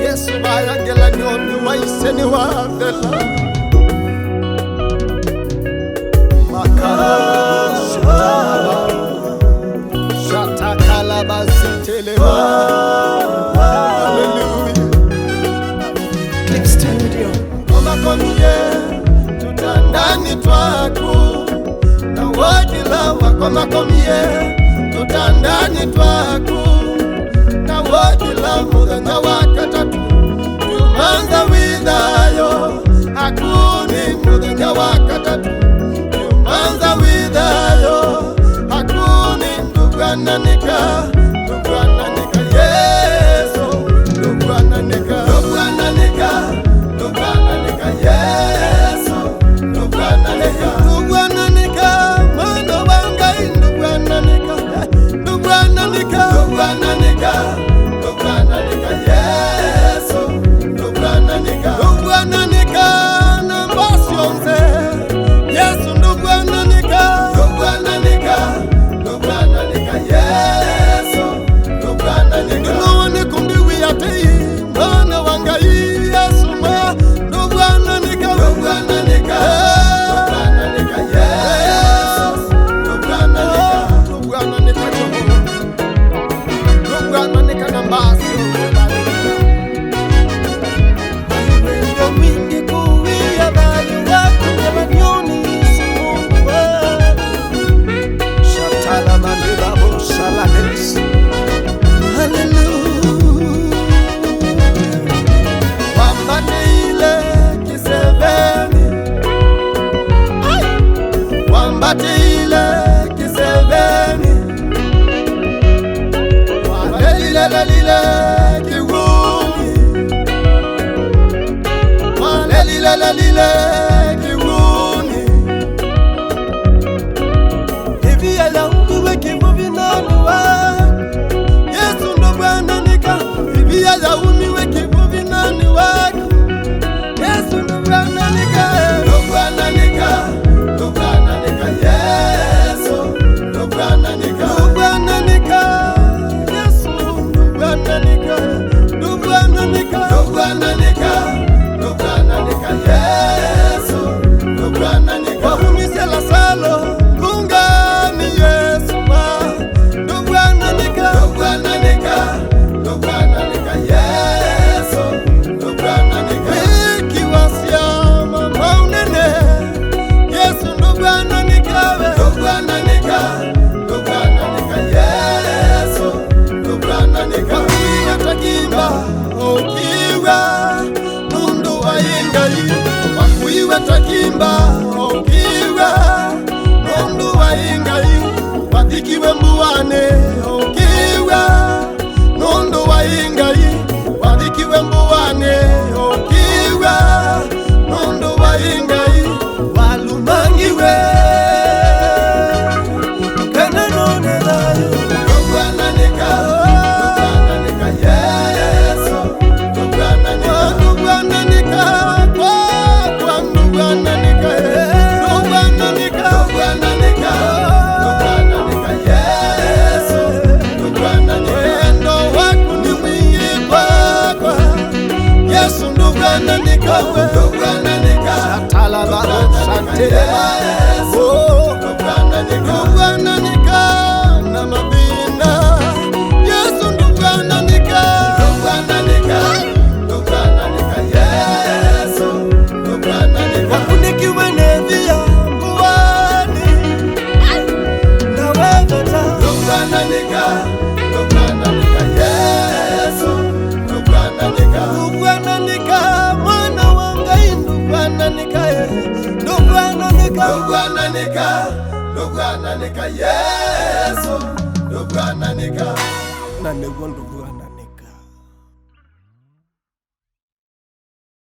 Yesu bayangela nyoni waiseni wandela Shatakala basitelema. Hallelujah. Click Studio. Koma komie tutandani twaku na wajila wakoma komie tutandani twaku na wajila mudhanya wakatatu tumanza widhayo hakuni mudhanya wakatatu tumanza widhayo hakuni ndugwananika Yesu ndugwananika Yesu ndugwananika mwana wangai ndugwananika Yesu ndugwananika na mbasionze Yesu ndugwananika Yesu ndugwananika none kumbiwi atei mwana wangai Yesu ma ndugwananika Yesu ndugwananika na mbasionze Lile kiwuni hivi yalaumiwe kivuvi nani wake Yesu ndugwananika hivi yalaumiwe kivuvi nani wake Yesu ndugwananika Yesu ndugwananika Yesu ndugwananika Yesu ndugwananika wahumisela salo ngungani Yesu ma ndugwananika Yesu ndugwananika ikiwasiama maunene Yesu ndugwananika Yesu ndugwananika ukiwa takimba ukiwa nundu waingai wakuiwe takimba ukiwa nundu waingai wathikiwe mbuane ukiwa nundu waingai wathikiwe mbuane ukiwa nundu waingai walumangiwe kana none dayo ndugwananika Yesu ndugwananika Yesu ndugwananika Shatala baro shantela ndugwananika na mabina Yesu ndugwananika Yesu ndugwananika wakunikiwe nevia mbuani na wegata ndugwananika Yesu ndugwananika mwana wangai ndugwananika Yesu ndugwananika na negwa ndugu